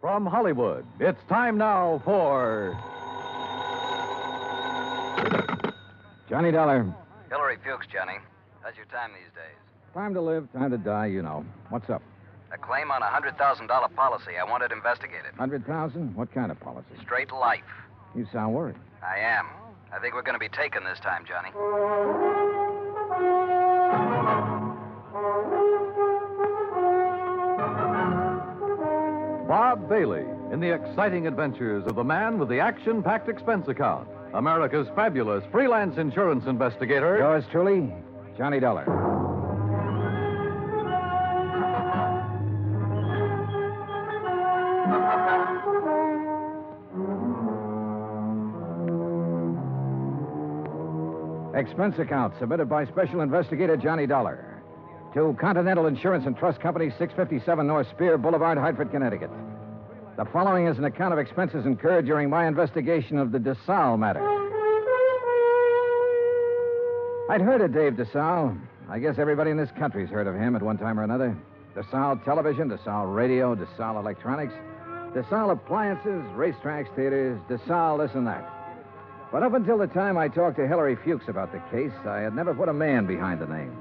From Hollywood, it's time now for Johnny Dollar. Hillary Fuchs, Johnny. How's your time these days? Time to live, time to die, you know. What's up? A claim on a $100,000 policy. I want it investigated. 100,000? What kind of policy? Straight life. You sound worried. I am. I think we're going to be taken this time, Johnny. Bob Bailey in the exciting adventures of the man with the action-packed expense account. America's fabulous freelance insurance investigator. Yours truly, Johnny Dollar. Expense account submitted by Special Investigator Johnny Dollar to Continental Insurance and Trust Company, 657 North Spear Boulevard, Hartford, Connecticut. The following is an account of expenses incurred during my investigation of the Desalles Matter. I'd heard of Dave Desalles. I guess everybody in this country's heard of him at one time or another. Desalles Television, Desalles Radio, Desalles Electronics, Desalles Appliances, racetracks, theaters, Desalles this and that. But up until the time I talked to Hillary Fuchs about the case, I had never put a man behind the name.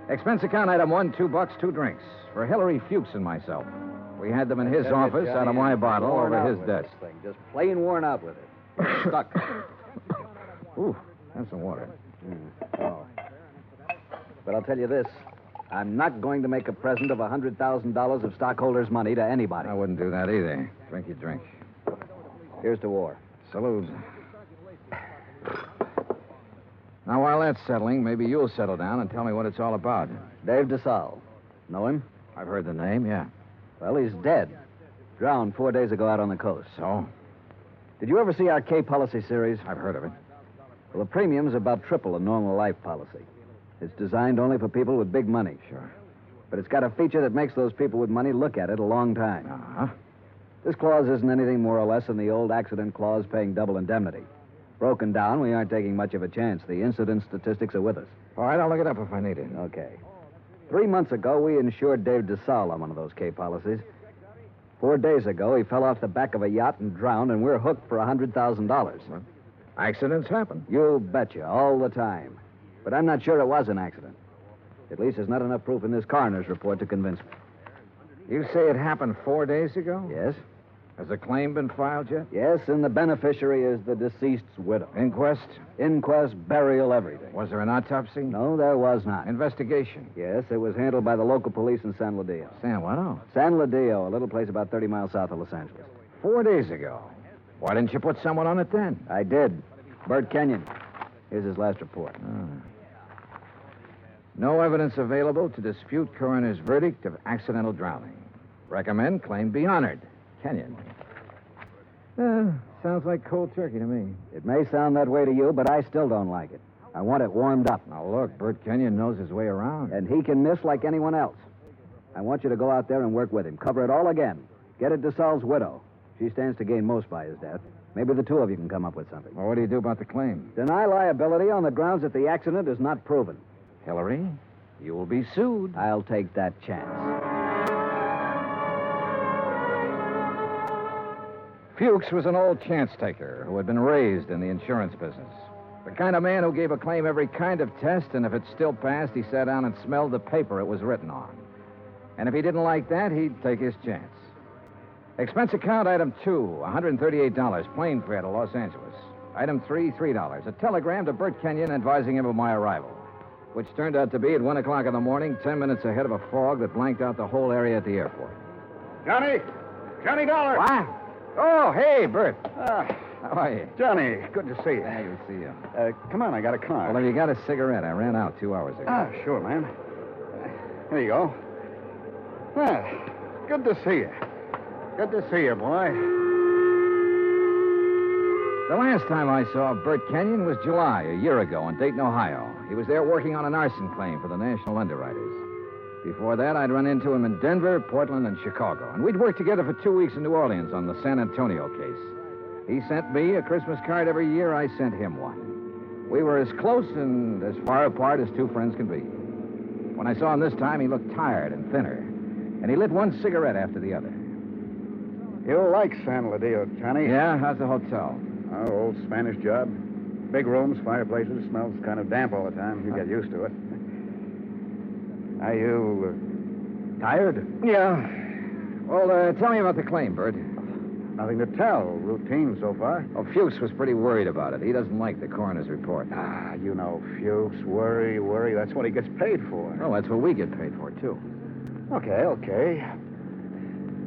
Expense account item 1, $2, 2 drinks for Hillary Fuchs and myself. We had them in his office out of my bottle over his desk. Just plain worn out with it. Stuck. Ooh, have some water. Oh. But I'll tell you this. I'm not going to make a present of $100,000 of stockholders' money to anybody. I wouldn't do that either. Drink your drink. Here's to war. Salute. Now, while that's settling, maybe you'll settle down and tell me what it's all about. Dave Desalles. Know him? I've heard the name, yeah. Well, he's dead. Drowned 4 days ago out on the coast. So? Did you ever see our K policy series? I've heard of it. Well, the premium's about triple a normal life policy. It's designed only for people with big money. Sure. But it's got a feature that makes those people with money look at it a long time. Uh-huh. This clause isn't anything more or less than the old accident clause paying double indemnity. Broken down, we aren't taking much of a chance. The incident statistics are with us. All right, I'll look it up if I need it. Okay. 3 months ago, we insured Dave Desalles on one of those K policies. 4 days ago, he fell off the back of a yacht and drowned, and we're hooked for $100,000. Well, accidents happen. You betcha, all the time. But I'm not sure it was an accident. At least there's not enough proof in this coroner's report to convince me. You say it happened 4 days ago? Yes? Has a claim been filed yet? Yes, and the beneficiary is the deceased's widow. Inquest? Inquest, burial, everything. Was there an autopsy? No, there was not. Investigation? Yes, it was handled by the local police in San Ladillo. San what else? San Ladillo, a little place about 30 miles south of Los Angeles. 4 days ago. Why didn't you put someone on it then? I did. Bert Kenyon. Here's his last report. No evidence available to dispute coroner's verdict of accidental drowning. Recommend claim be honored. Kenyon. Sounds like cold turkey to me. It may sound that way to you, but I still don't like it. I want it warmed up. Now, look, Bert Kenyon knows his way around. And he can miss like anyone else. I want you to go out there and work with him. Cover it all again. Get at Desalles' widow. She stands to gain most by his death. Maybe the two of you can come up with something. Well, what do you do about the claim? Deny liability on the grounds that the accident is not proven. Hillary, you will be sued. I'll take that chance. Fuchs was an old chance taker who had been raised in the insurance business. The kind of man who gave a claim every kind of test, and if it still passed, he sat down and smelled the paper it was written on. And if he didn't like that, he'd take his chance. Expense account item 2, $138, plane fare to Los Angeles. Item 3, $3. A telegram to Bert Kenyon advising him of my arrival, which turned out to be at 1 o'clock in the morning, 10 minutes ahead of a fog that blanked out the whole area at the airport. Johnny Dollar. What? Oh, hey, Bert. How are you? Johnny, good to see you. Yeah, good to see you. Come on, I got a car. Well, have you got a cigarette? I ran out 2 hours ago. Sure, man. Here you go. Good to see you. Good to see you, boy. The last time I saw Bert Kenyon was July, a year ago, in Dayton, Ohio. He was there working on an arson claim for the National Underwriters. Before that, I'd run into him in Denver, Portland, and Chicago. And we'd worked together for 2 weeks in New Orleans on the San Antonio case. He sent me a Christmas card every year. I sent him one. We were as close and as far apart as two friends can be. When I saw him this time, he looked tired and thinner. And he lit one cigarette after the other. You'll like San Ladillo, Johnny. Yeah? How's the hotel? Oh, old Spanish job. Big rooms, fireplaces, smells kind of damp all the time. You get used to it. Are you tired? Yeah. Well, tell me about the claim, Bert. Nothing to tell. Routine so far. Oh, Fuchs was pretty worried about it. He doesn't like the coroner's report. Ah, you know, Fuchs, worry. That's what he gets paid for. Oh, that's what we get paid for, too. Okay.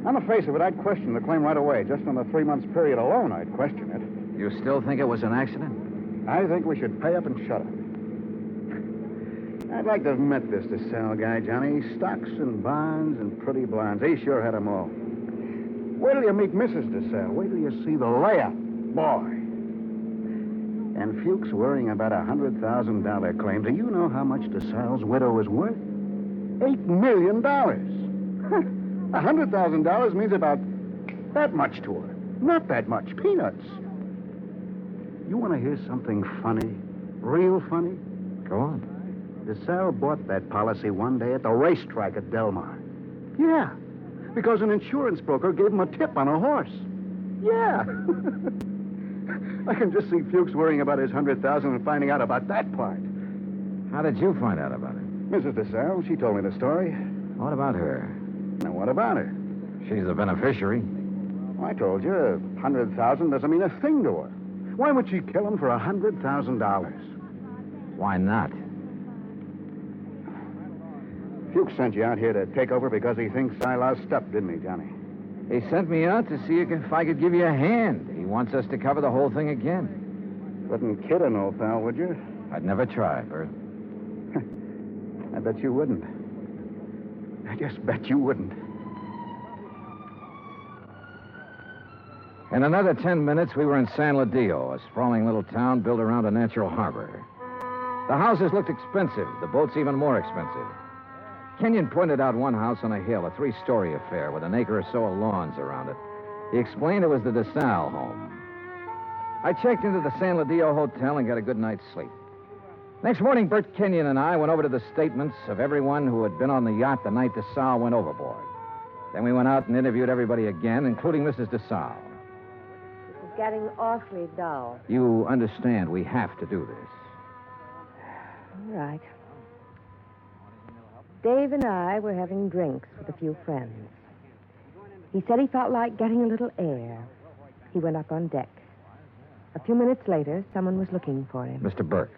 On the face of it, I'd question the claim right away. Just on the 3 months period alone, I'd question it. You still think it was an accident? I think we should pay up and shut up. I'd like to have met this DeSalle guy, Johnny. Stocks and bonds and pretty blondes. He sure had 'em all. Wait till you meet Mrs. DeSalle. Wait till you see the layup. Boy. And Fuchs worrying about a $100,000 claim. Do you know how much DeSalle's widow is worth? $8 million. $100,000 means about that much to her. Not that much. Peanuts. You want to hear something funny? Real funny? Go on. DeSalle bought that policy one day at the racetrack at Del Mar. Yeah, because an insurance broker gave him a tip on a horse. Yeah. I can just see Fuchs worrying about his $100,000 and finding out about that part. How did you find out about it? Mrs. DeSalle, she told me the story. What about her? Now, what about her? She's the beneficiary. Well, I told you, $100,000 doesn't mean a thing to her. Why would she kill him for $100,000? Why not? Fuchs sent you out here to take over because he thinks I lost up, didn't he, Johnny? He sent me out to see if I could give you a hand. He wants us to cover the whole thing again. Wouldn't kid an old pal, would you? I'd never try, Bert. I bet you wouldn't. I just bet you wouldn't. In another 10 minutes, we were in San Ladillo, a sprawling little town built around a natural harbor. The houses looked expensive, the boats even more expensive. Kenyon pointed out one house on a hill, a 3-story affair with an acre or so of lawns around it. He explained it was the DeSalle home. I checked into the San Ladillo Hotel and got a good night's sleep. Next morning, Bert Kenyon and I went over to the statements of everyone who had been on the yacht the night DeSalle went overboard. Then we went out and interviewed everybody again, including Mrs. DeSalle. It's getting awfully dull. You understand we have to do this. All right. Dave and I were having drinks with a few friends. He said he felt like getting a little air. He went up on deck. A few minutes later, someone was looking for him. Mr. Burke.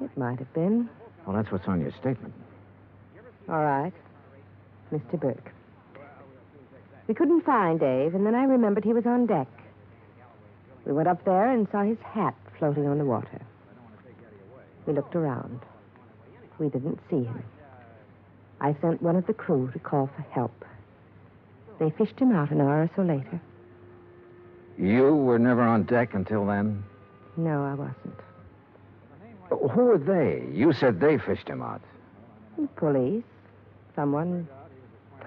It might have been. Well, that's what's on your statement. All right. Mr. Burke. We couldn't find Dave, and then I remembered he was on deck. We went up there and saw his hat floating on the water. We looked around. We didn't see him. I sent one of the crew to call for help. They fished him out an hour or so later. You were never on deck until then? No, I wasn't. Who are they? You said they fished him out. Police. Someone.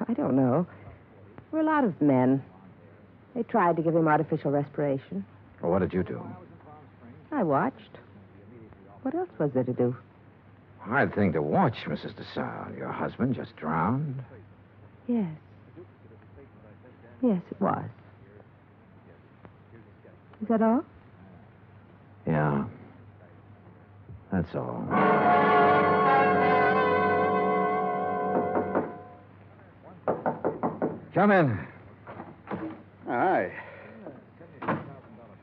I don't know. We're a lot of men. They tried to give him artificial respiration. Well, what did you do? I watched. What else was there to do? Hard thing to watch, Mrs. DeSalle. Your husband just drowned. Yes. Yes, it was. Is that all? Yeah. That's all. Come in. Hi.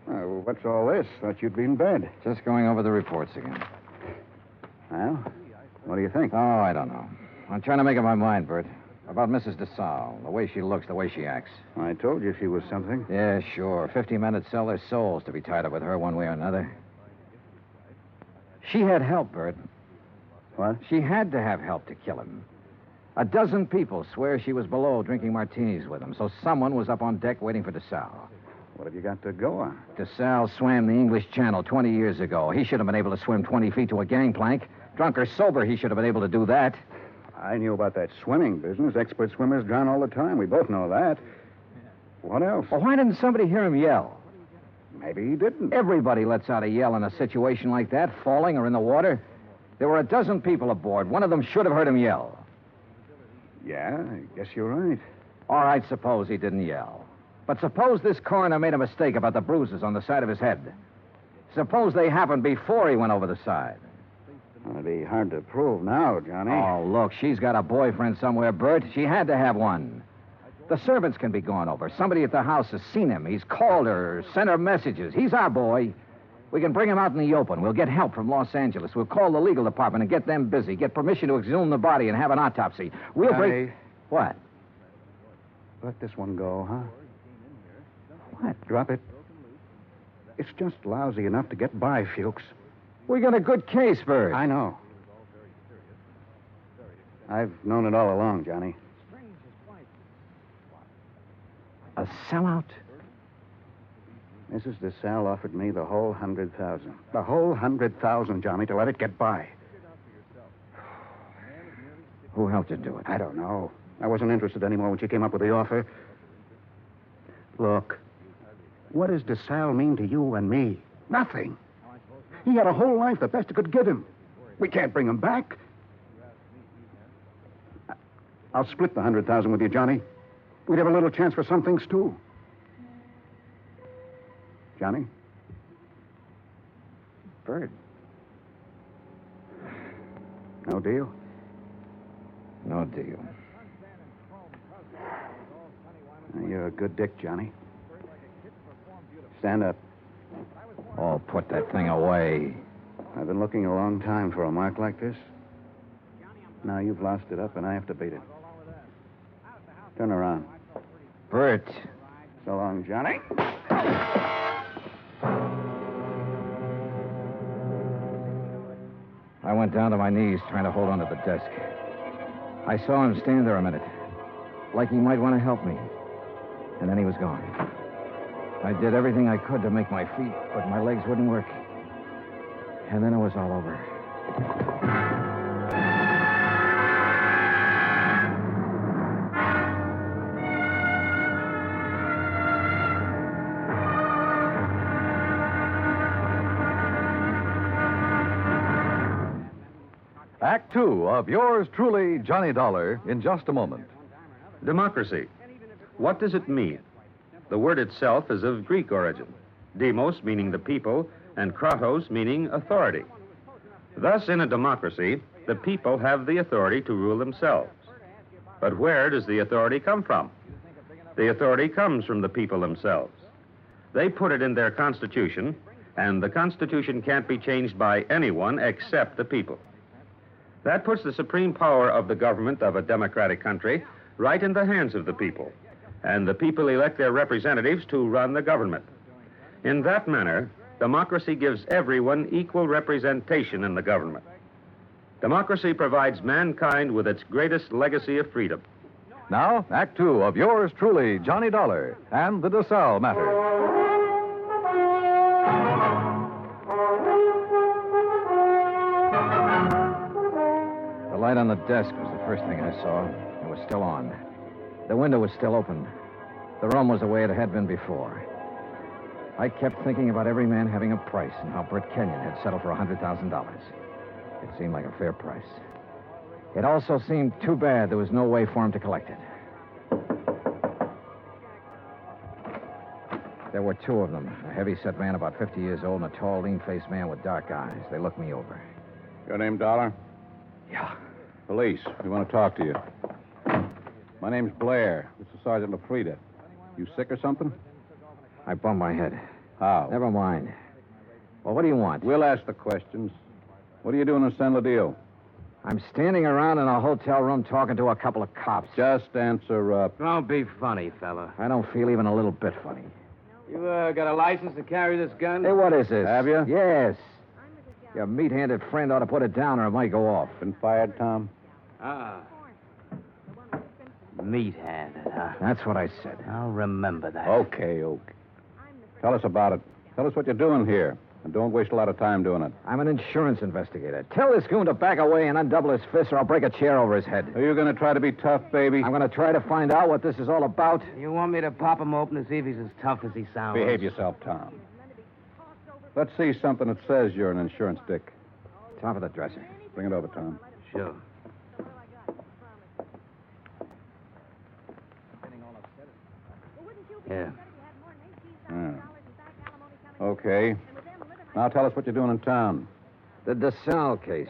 Oh, what's all this? Thought you'd be in bed. Just going over the reports again. Well, what do you think? Oh, I don't know. I'm trying to make up my mind, Bert. About Mrs. DeSalle. The way she looks, the way she acts. I told you she was something. Yeah, sure. 50 men would sell their souls to be tied up with her one way or another. She had help, Bert. What? She had to have help to kill him. A dozen people swear she was below drinking martinis with him, so someone was up on deck waiting for DeSalle. What have you got to go on? DeSalle swam the English Channel 20 years ago. He should have been able to swim 20 feet to a gangplank. Drunk or sober, he should have been able to do that. I knew about that swimming business. Expert swimmers drown all the time. We both know that. What else? Well, why didn't somebody hear him yell? Maybe he didn't. Everybody lets out a yell in a situation like that, falling or in the water. There were a dozen people aboard. One of them should have heard him yell. Yeah, I guess you're right. All right, suppose he didn't yell. But suppose this coroner made a mistake about the bruises on the side of his head. Suppose they happened before he went over the side. It'd be hard to prove now, Johnny. Oh, look, she's got a boyfriend somewhere, Bert. She had to have one. The servants can be gone over. Somebody at the house has seen him. He's called her, sent her messages. He's our boy. We can bring him out in the open. We'll get help from Los Angeles. We'll call the legal department and get them busy. Get permission to exhume the body and have an autopsy. We'll Johnny, What? let this one go, huh? What? Drop it. It's just lousy enough to get by, Fuchs. We got a good case, Bert. I know. I've known it all along, Johnny. A sellout? Mrs. Desalles offered me the whole 100,000. The whole 100,000, Johnny, to let it get by. Who helped you do it? I don't know. I wasn't interested anymore when she came up with the offer. Look, what does Desalles mean to you and me? Nothing. He had a whole life, the best it could give him. We can't bring him back. I'll split the 100,000 with you, Johnny. We'd have a little chance for some things, too. Johnny? Bert. No deal? No deal. You're a good dick, Johnny. Stand up. Oh, put that thing away. I've been looking a long time for a mark like this. Now you've lost it up, and I have to beat it. Turn around. Bert. So long, Johnny. I went down to my knees trying to hold onto the desk. I saw him stand there a minute, like he might want to help me. And then he was gone. I did everything I could to make my feet, but my legs wouldn't work. And then it was all over. Act two of yours truly, Johnny Dollar, in just a moment. Democracy. What does it mean? The word itself is of Greek origin. Demos meaning the people, and kratos meaning authority. Thus, in a democracy, the people have the authority to rule themselves. But where does the authority come from? The authority comes from the people themselves. They put it in their Constitution, and the Constitution can't be changed by anyone except the people. That puts the supreme power of the government of a democratic country right in the hands of the people, and the people elect their representatives to run the government. In that manner, democracy gives everyone equal representation in the government. Democracy provides mankind with its greatest legacy of freedom. Now, Act two of yours truly, Johnny Dollar, and the Desalles Matter. The light on the desk was the first thing I saw. It was still on. The window was still open. The room was the way it had been before. I kept thinking about every man having a price and how Bert Kenyon had settled for $100,000. It seemed like a fair price. It also seemed too bad there was no way for him to collect it. There were two of them, a heavy-set man about 50 years old and a tall, lean-faced man with dark eyes. They looked me over. Your name, Dollar? Yeah. Police. We want to talk to you. My name's Blair. This is Sergeant LaFrida. You sick or something? I bumped my head. How? Never mind. Well, what do you want? We'll ask the questions. What are you doing in San Ladillo? I'm standing around in a hotel room talking to a couple of cops. Just answer up. Don't be funny, fella. I don't feel even a little bit funny. You got a license to carry this gun? Hey, what is this? Have you? Yes. Your meat-handed friend ought to put it down or it might go off. Been fired, Tom? Ah. Meat-handed, huh? That's what I said. I'll remember that. Okay. Tell us about it. Tell us what you're doing here. And don't waste a lot of time doing it. I'm an insurance investigator. Tell this goon to back away and undouble his fist or I'll break a chair over his head. Are you going to try to be tough, baby? I'm going to try to find out what this is all about. You want me to pop him open to see if he's as tough as he sounds? Behave yourself, Tom. Let's see something that says you're an insurance dick. Top of the dresser. Bring it over, Tom. Sure. Yeah. Yeah. Okay. Now tell us what you're doing in town. The DeSalle case.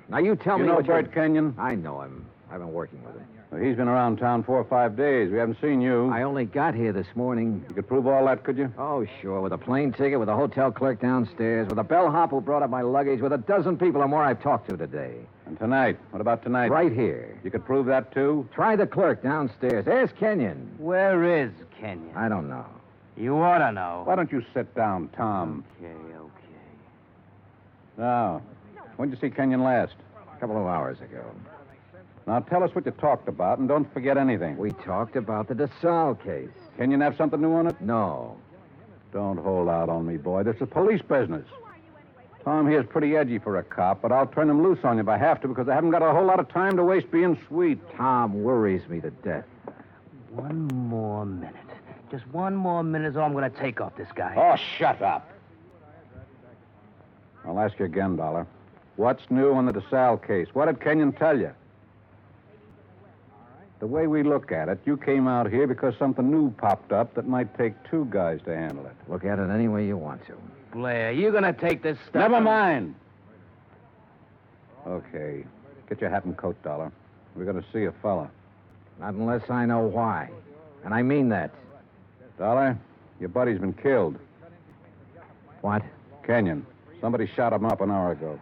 Now, you tell You me know what Bert Kenyon? I know him. I've been working with him. Well, he's been around town 4 or 5 days. We haven't seen you. I only got here this morning. You could prove all that, could you? Oh, sure. With a plane ticket, with a hotel clerk downstairs, with a bellhop who brought up my luggage, with a dozen people or more I've talked to today. And tonight? What about tonight? Right here. You could prove that, too? Try the clerk downstairs. Ask Kenyon. Where is Kenyon? I don't know. You ought to know. Why don't you sit down, Tom? Okay. Now, when did you see Kenyon last? A couple of hours ago. Now, tell us what you talked about, and don't forget anything. We talked about the DeSalle case. Kenyon have something new on it? No. Don't hold out on me, boy. This is police business. Tom here's pretty edgy for a cop, but I'll turn him loose on you if I have to, because I haven't got a whole lot of time to waste being sweet. Tom worries me to death. One more minute. Just one more minute is all I'm going to take off this guy. Oh, shut up. I'll ask you again, Dollar. What's new on the DeSalle case? What did Kenyon tell you? The way we look at it, you came out here because something new popped up that might take 2 guys to handle it. Look at it any way you want to. Blair, you going to take this stuff? Never mind. Okay. Get your hat and coat, Dollar. We're going to see a fella. Not unless I know why. And I mean that. Dollar, your buddy's been killed. What? Kenyon. Somebody shot him up an hour ago.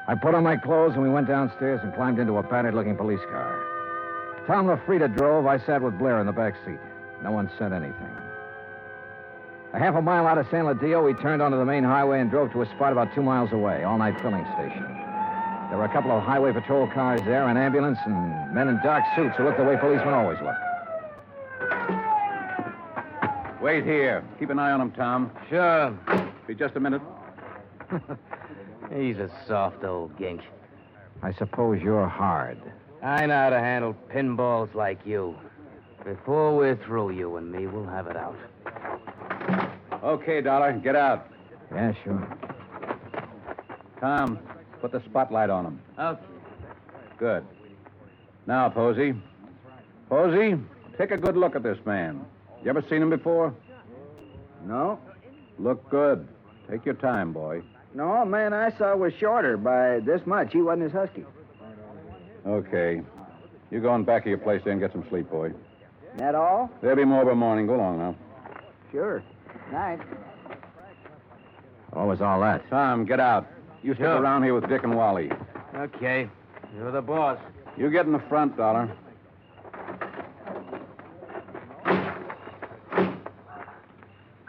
I put on my clothes and we went downstairs and climbed into a battered-looking police car. Tom LaFrida drove. I sat with Blair in the back seat. No one said anything. A half a mile out of San Ladillo, we turned onto the main highway and drove to a spot about 2 miles away, all-night filling station. There were a couple of highway patrol cars there, an ambulance, and men in dark suits who looked the way policemen always look. Wait here. Keep an eye on him, Tom. Sure. Be just a minute. He's a soft old gink. I suppose you're hard. I know how to handle pinballs like you. Before we're through, you and me, we'll have it out. Okay, Dollar. Get out. Yeah, sure. Tom, put the spotlight on him. Okay. Good. Now, Posey. Posey, take a good look at this man. You ever seen him before? No? Look good. Take your time, boy. No, man I saw was shorter by this much. He wasn't as husky. Okay. You go in back of your place there and get some sleep, boy. That all? There'll be more by morning. Go along now. Sure. Night. What was all that? Tom, get out. You stick Sure. around here with Dick and Wally. Okay. You're the boss. You get in the front, Dollar.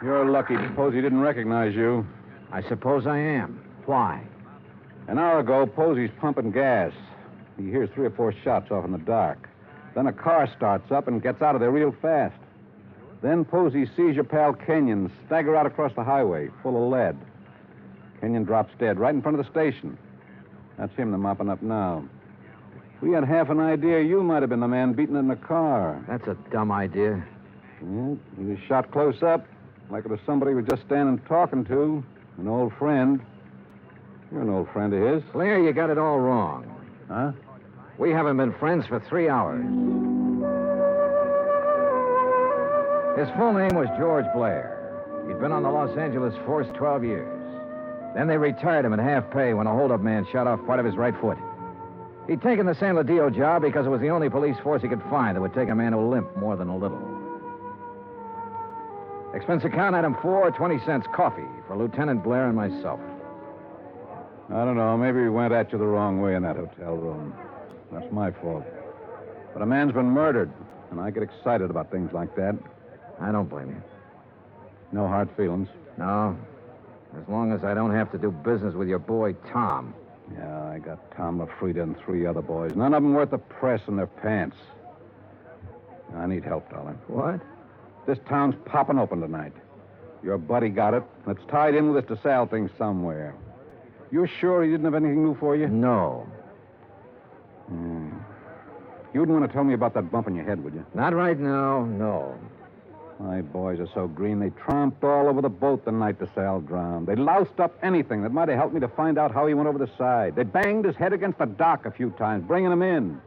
You're lucky Posey didn't recognize you. I suppose I am. Why? An hour ago, Posey's pumping gas. He hears 3 or 4 shots off in the dark. Then a car starts up and gets out of there real fast. Then Posey sees your pal Kenyon stagger out across the highway, full of lead. Kenyon drops dead right in front of the station. That's him they're mopping up now. We had half an idea you might have been the man beaten in the car. That's a dumb idea. Yeah, he was shot close up, like it was somebody he was just standing talking to. An old friend. You're an old friend of his. Blair, you got it all wrong. Huh? We haven't been friends for 3 hours. His full name was George Blair. He'd been on the Los Angeles force 12 years. Then they retired him at half pay when a holdup man shot off part of his right foot. He'd taken the San Ladillo job because it was the only police force he could find that would take a man who limped more than a little. Expense account item 4, 20 cents coffee for Lieutenant Blair and myself. I don't know. Maybe we went at you the wrong way in that hotel room. That's my fault. But a man's been murdered, and I get excited about things like that. I don't blame you. No hard feelings. No. As long as I don't have to do business with your boy, Tom. Yeah, I got Tom LaFrida and 3 other boys. None of them worth the press in their pants. I need help, darling. What? This town's popping open tonight. Your buddy got it. It's tied in with this DeSalle thing somewhere. You're sure he didn't have anything new for you? No. You wouldn't want to tell me about that bump in your head, would you? Not right now, no. My boys are so green, they tromped all over the boat the night Desalles drowned. They loused up anything that might have helped me to find out how he went over the side. They banged his head against the dock a few times, bringing him in.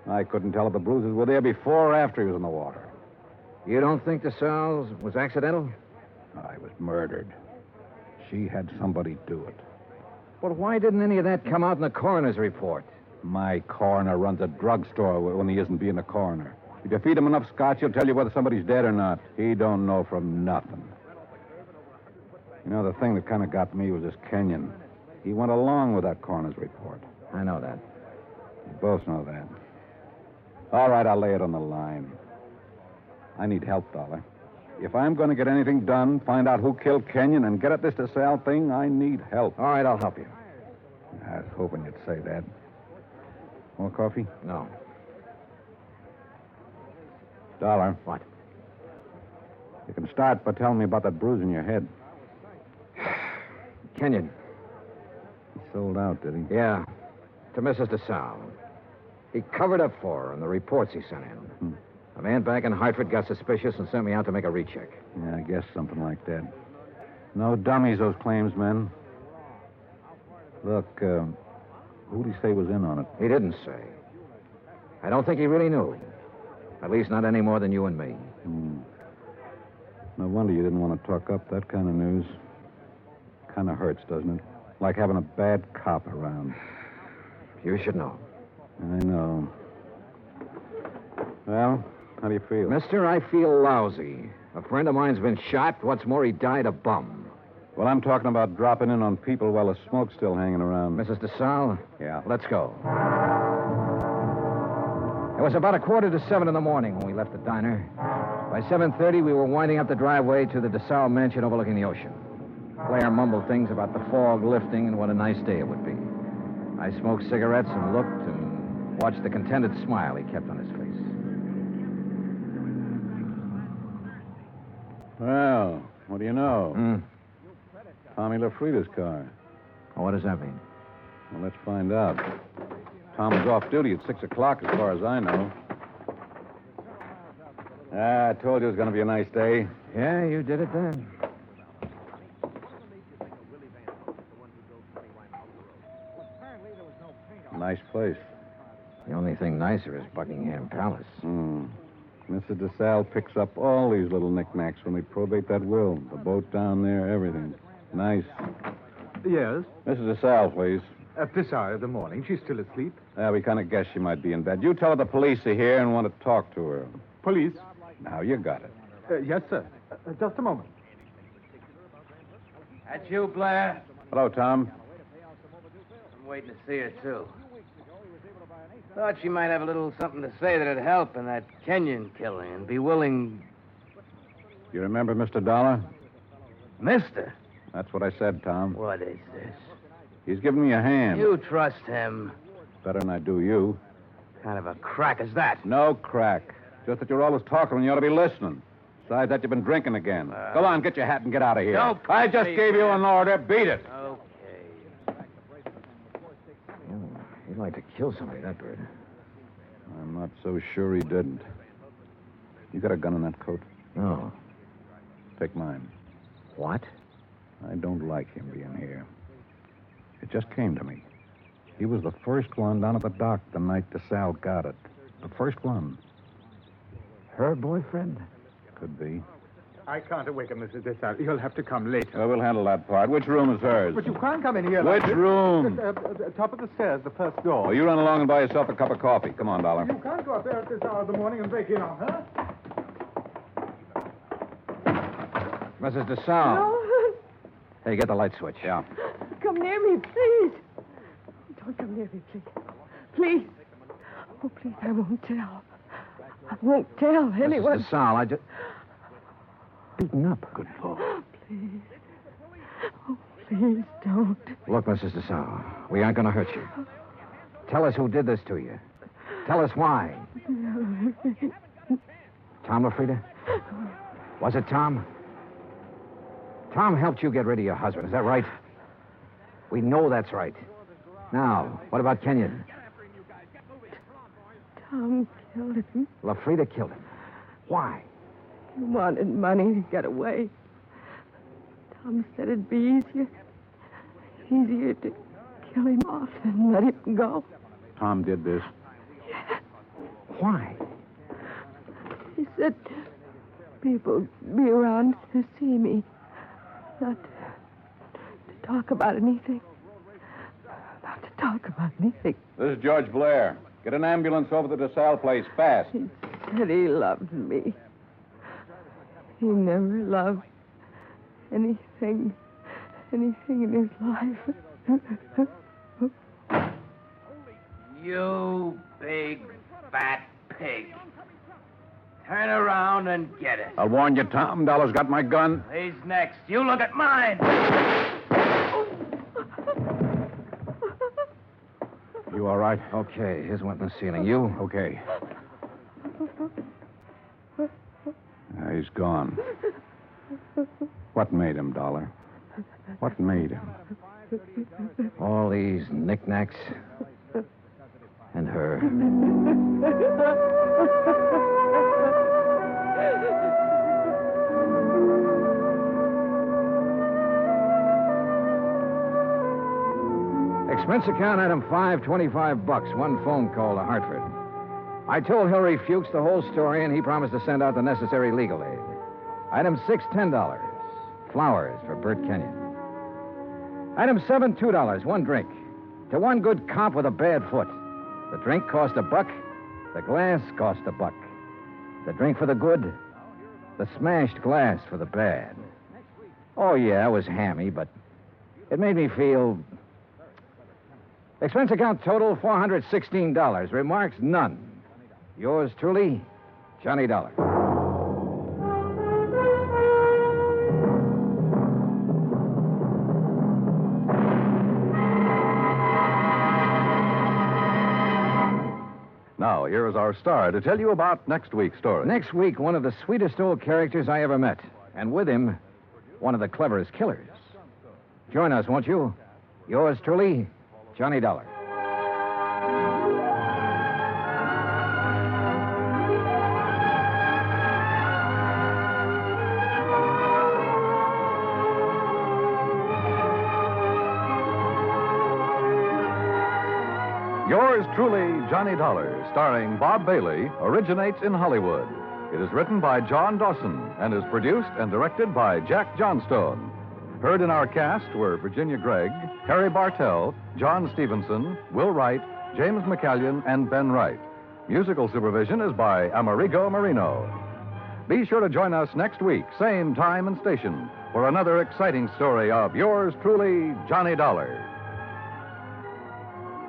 I couldn't tell if the bruises were there before or after he was in the water. You don't think Desalles was accidental? I was murdered. She had somebody do it. But why didn't any of that come out in the coroner's report? My coroner runs a drugstore when he isn't being a coroner. If you feed him enough scotch, he'll tell you whether somebody's dead or not. He don't know from nothing. You know, the thing that kind of got me was this Kenyon. He went along with that coroner's report. I know that. We both know that. All right, I'll lay it on the line. I need help, Dollar. If I'm going to get anything done, find out who killed Kenyon, and get at this Desalles thing, I need help. All right, I'll help you. I was hoping you'd say that. More coffee? No. Dollar. What? You can start by telling me about that bruise in your head. Kenyon. He sold out, did he? Yeah. To Mrs. Desalles. He covered up for her in the reports he sent in. A man back in Hartford got suspicious and sent me out to make a recheck. Yeah, I guess something like that. No dummies, those claims men. Look, who'd he say was in on it? He didn't say. I don't think he really knew. At least not any more than you and me. No wonder you didn't want to talk up that kind of news. Kind of hurts, doesn't it? Like having a bad cop around. You should know. I know. Well, how do you feel? Mister, I feel lousy. A friend of mine's been shot. What's more, he died a bum. Well, I'm talking about dropping in on people while the smoke's still hanging around. Mrs. Desalles? Yeah. Let's go. It was about 6:45 in the morning when we left the diner. By 7:30, we were winding up the driveway to the Desalles mansion overlooking the ocean. Blair mumbled things about the fog lifting and what a nice day it would be. I smoked cigarettes and looked and watched the contented smile he kept on his face. Well, what do you know? Tommy LaFrida's car. Well, what does that mean? Well, let's find out. Tom was off duty at 6 o'clock, as far as I know. I told you it was going to be a nice day. Yeah, you did it then. Nice place. The only thing nicer is Buckingham Palace. Mr. Desalles picks up all these little knickknacks when they probate that will. The boat down there, everything. Nice. Yes? Mrs. Desalles, please. At this hour of the morning. She's still asleep. We kind of guessed she might be in bed. You tell her the police are here and want to talk to her. Police? Now, you got it. Yes, sir. Just a moment. That's you, Blair? Hello, Tom. I'm waiting to see her, too. Thought she might have a little something to say that'd help in that Kenyon killing and be willing... You remember Mr. Dollar? Mister? That's what I said, Tom. What is this? He's giving me a hand. You trust him. Better than I do you. Kind of a crack is that? No crack. Just that you're always talking when you ought to be listening. Besides that, you've been drinking again. Go on, get your hat and get out of here. Don't I just gave you an order. Beat it. Okay. He'd like to kill somebody, that bird. I'm not so sure he didn't. You got a gun in that coat? No. Take mine. What? I don't like him being here. It just came to me. He was the first one down at the dock the night Desalles got it. The first one. Her boyfriend? Could be. I can't awaken Mrs. Desalles. You'll have to come later. Well, we'll handle that part. Which room is hers? But you can't come in here Which like this. room? Top of the stairs, the first door. Well, you run along and buy yourself a cup of coffee. Come on, Dollar. You can't go up there at this hour of the morning and break in on her. Mrs. Desalles. No. Hey, get the light switch. Yeah. Come near me, please. Don't come near me, please. Please. Oh, please, I won't tell. I won't tell anyone. Mrs. Desalles, I just... Beaten up. Good Lord. Please. Oh, please don't. Look, Mrs. Desalles, we aren't going to hurt you. Tell us who did this to you. Tell us why. Tom LaFrida? Was it Tom? Tom helped you get rid of your husband, is that right? We know that's right. Now, what about Kenyon? Tom killed him. LaFrida killed him. Why? He wanted money to get away. Tom said it'd be easier to kill him off than let him go. Tom did this. Why? He said people would be around to see me, not to talk about anything. Not to talk about anything. This is George Blair. Get an ambulance over to the Desalles place, fast. He said he loved me. He never loved anything in his life. You big, fat pig. Turn around and get it. I'll warn you, Tom. Dollar's got my gun. He's next. You look at mine. You all right? Okay, here's one in the ceiling. You? Okay. He's gone. What made him, Dollar? What made him? All these knickknacks. And her. Expense account item 5, $25. One phone call to Hartford. I told Hillary Fuchs the whole story, and he promised to send out the necessary legal aid. Item 6, $10. Flowers for Bert Kenyon. Item 7, $2. One drink. To one good cop with a bad foot. The drink cost $1. The glass cost $1. The drink for the good. The smashed glass for the bad. Oh, yeah, it was hammy, but it made me feel... Expense account total, $416. Remarks, none. Yours truly, Johnny Dollar. Now, here is our star to tell you about next week's story. Next week, one of the sweetest old characters I ever met. And with him, one of the cleverest killers. Join us, won't you? Yours truly, Johnny Dollar. Yours truly, Johnny Dollar, starring Bob Bailey, originates in Hollywood. It is written by John Dawson and is produced and directed by Jack Johnstone. Heard in our cast were Virginia Gregg, Harry Bartell, John Stevenson, Will Wright, James McCallion, and Ben Wright. Musical supervision is by Amerigo Marino. Be sure to join us next week, same time and station, for another exciting story of yours truly, Johnny Dollar.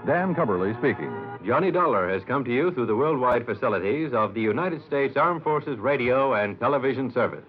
Dan Cumberly speaking. Johnny Dollar has come to you through the worldwide facilities of the United States Armed Forces Radio and Television Service.